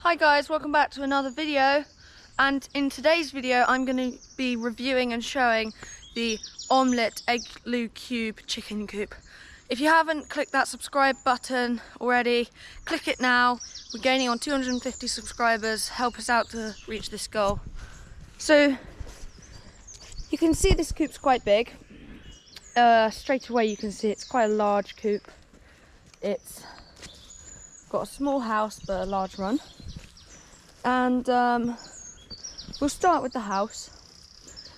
Hi guys, welcome back to another video, and in today's video I'm going to be reviewing and showing the Omlet Eglu Cube chicken coop. If you haven't clicked that subscribe button already, click it now. We're gaining on 250 subscribers, help us out to reach this goal. So you can see this coop's quite big. Straight away you can see it's quite a large coop. It's got a small house but a large run. And we'll start with the house.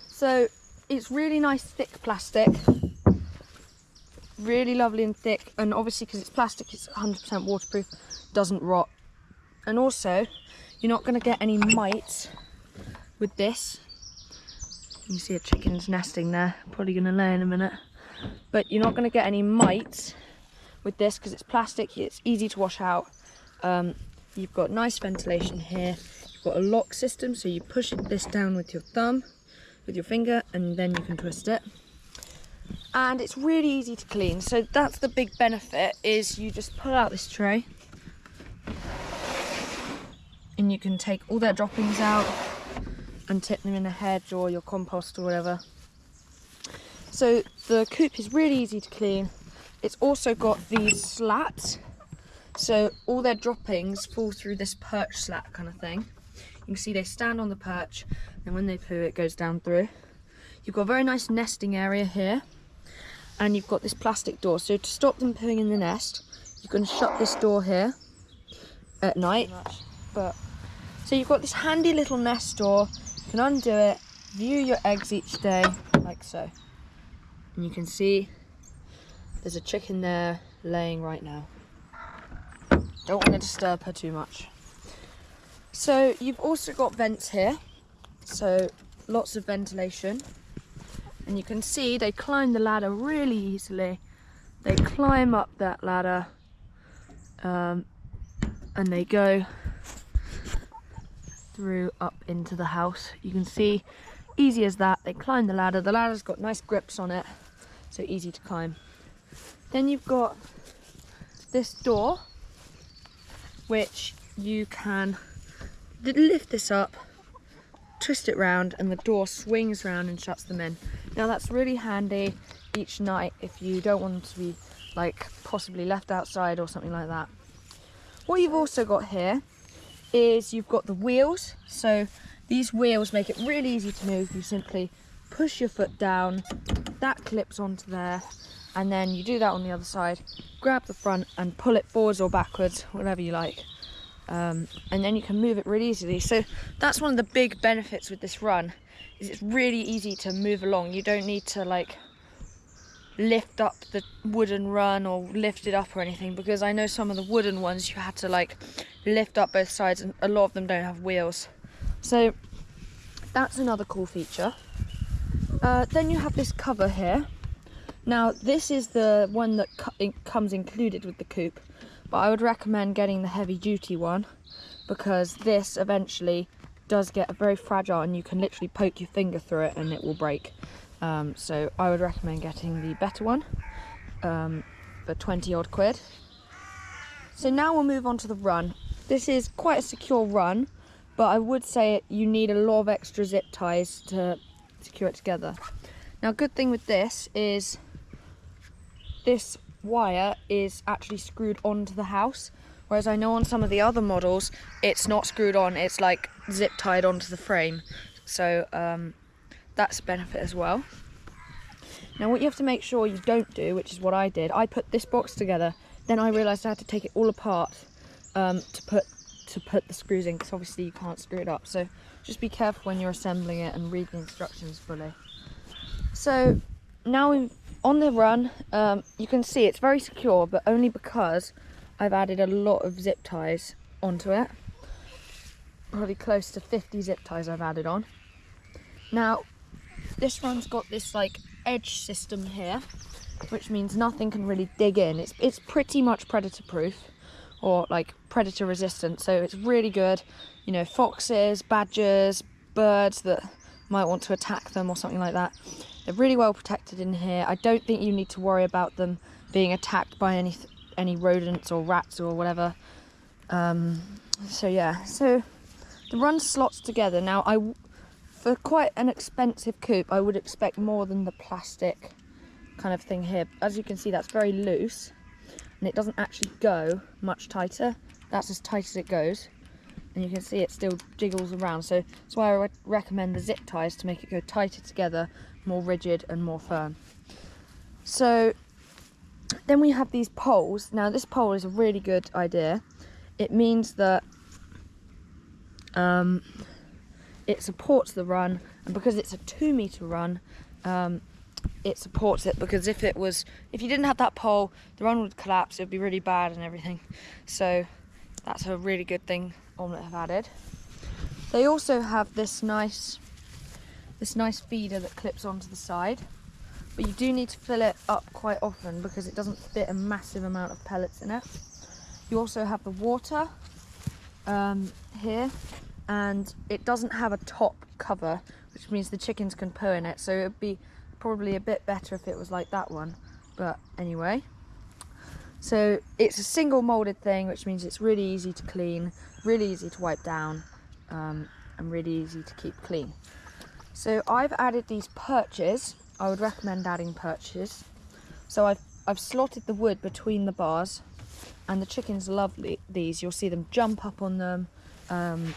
So it's really nice thick plastic, really lovely and thick, and obviously because it's plastic it's 100% waterproof, doesn't rot. And also you're not going to get any mites with this. You can see a chicken's nesting there, probably going to lay in a minute, but you're not going to get any mites with this because it's plastic. It's easy to wash out. You've got nice ventilation here. You've got a lock system, so you push this down with your thumb, with your finger, and then you can twist it. And it's really easy to clean. So that's the big benefit, is you just pull out this tray and you can take all their droppings out and tip them in a hedge or your compost or whatever. So the coop is really easy to clean. It's also got these slats. So all their droppings fall through this perch slat kind of thing. You can see they stand on the perch, and when they poo it goes down through. You've got a very nice nesting area here, and you've got this plastic door. So to stop them pooing in the nest, you can shut this door here at night. So you've got this handy little nest door. You can undo it, view your eggs each day, like so. And you can see there's a chicken there laying right now. Don't want to disturb her too much. So you've also got vents here, so lots of ventilation, and you can see they climb the ladder really easily. They climb up that ladder and they go through up into the house. You can see, easy as that. They climb the ladder. The ladder's got nice grips on it, so easy to climb. Then you've got this door, which you can lift this up, twist it round, and the door swings round and shuts them in. Now that's really handy each night if you don't want them to be like possibly left outside or something like that. What you've also got here is you've got the wheels. So these wheels make it really easy to move. You simply push your foot down, that clips onto there, and then you do that on the other side, grab the front and pull it forwards or backwards, whatever you like, and then you can move it really easily. So that's one of the big benefits with this run, is it's really easy to move along. You don't need to like lift up the wooden run or lift it up or anything, because I know some of the wooden ones you had to like lift up both sides, and a lot of them don't have wheels. So that's another cool feature. Then you have this cover here. Now this is the one that comes included with the coop, but I would recommend getting the heavy duty one, because this eventually does get very fragile and you can literally poke your finger through it and it will break. So I would recommend getting the better one for 20 odd quid. So now we'll move on to the run. This is quite a secure run, but I would say you need a lot of extra zip ties to secure it together. Now, good thing with this is this wire is actually screwed onto the house, whereas I know on some of the other models it's not screwed on, it's like zip tied onto the frame. So that's a benefit as well. Now what you have to make sure you don't do, which is what I did, I put this box together, then I realised I had to take it all apart to put the screws in, because obviously you can't screw it up. So just be careful when you're assembling it and read the instructions fully. So now on the run, you can see it's very secure, but only because I've added a lot of zip ties onto it. Probably close to 50 zip ties I've added on. Now this run's got this like edge system here, which means nothing can really dig in. It's pretty much predator proof, or like predator resistant, so it's really good. You know, foxes, badgers, birds that might want to attack them or something like that. They're really well protected in here. I don't think you need to worry about them being attacked by any rodents or rats or whatever. So yeah, so the run slots together. Now for quite an expensive coop, I would expect more than the plastic kind of thing here. As you can see, that's very loose and it doesn't actually go much tighter. That's as tight as it goes. And you can see it still jiggles around. So that's why I would recommend the zip ties to make it go tighter together, more rigid and more firm. So then we have these poles. Now this pole is a really good idea. It means that it supports the run, and because it's a 2-meter run, it supports it, because if you didn't have that pole, the run would collapse, it would be really bad and everything. So that's a really good thing Omlet have added. They also have this nice feeder that clips onto the side, but you do need to fill it up quite often because it doesn't fit a massive amount of pellets in it. You also have the water here, and it doesn't have a top cover, which means the chickens can poo in it, so it would be probably a bit better if it was like that one, but anyway. So it's a single molded thing, which means it's really easy to clean, really easy to wipe down, and really easy to keep clean. So I've added these perches. I would recommend adding perches. So I've slotted the wood between the bars, and the chickens love these. You'll see them jump up on them, and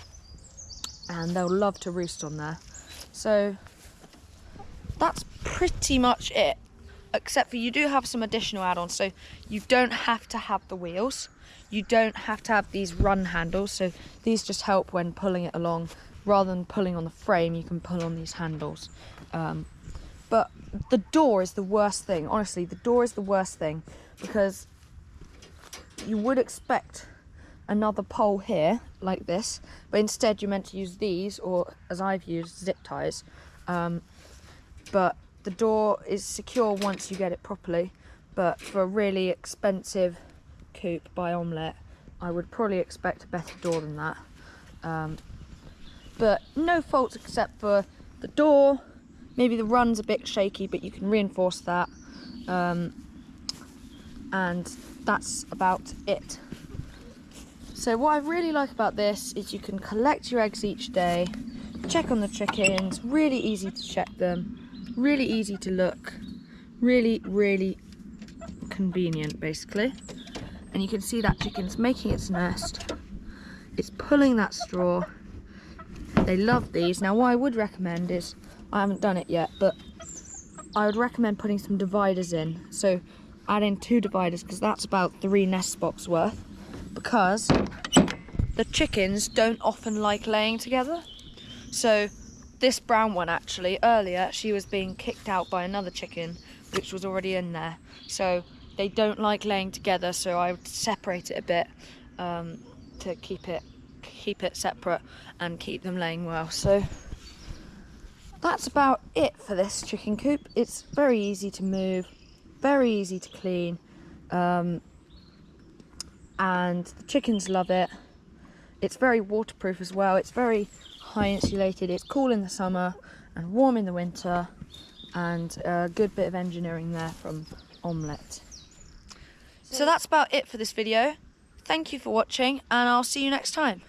they'll love to roost on there. So that's pretty much it, except for you do have some additional add-ons. So you don't have to have the wheels, you don't have to have these run handles, so these just help when pulling it along. Rather than pulling on the frame, you can pull on these handles. But the door is the worst thing. Honestly, the door is the worst thing, because you would expect another pole here like this, but instead you're meant to use these, or as I've used, zip ties. But the door is secure once you get it properly, but for a really expensive coop by Omlet, I would probably expect a better door than that. But no faults except for the door. Maybe the run's a bit shaky, but you can reinforce that. And that's about it. So what I really like about this is you can collect your eggs each day, check on the chickens, really easy to check them, really easy to look, really, really convenient basically. And you can see that chicken's making its nest, it's pulling that straw. They love these. Now what I would recommend is, I haven't done it yet, but I would recommend putting some dividers in. So add in 2 dividers, because that's about 3 nest spots worth, because the chickens don't often like laying together. So this brown one, actually, earlier she was being kicked out by another chicken which was already in there. So they don't like laying together, so I would separate it a bit to keep it separate and keep them laying well. So that's about it for this chicken coop. It's very easy to move, very easy to clean, and the chickens love it. It's very waterproof as well. It's very high insulated. It's cool in the summer and warm in the winter, and a good bit of engineering there from Omlet. So that's about it for this video. Thank you for watching, and I'll see you next time.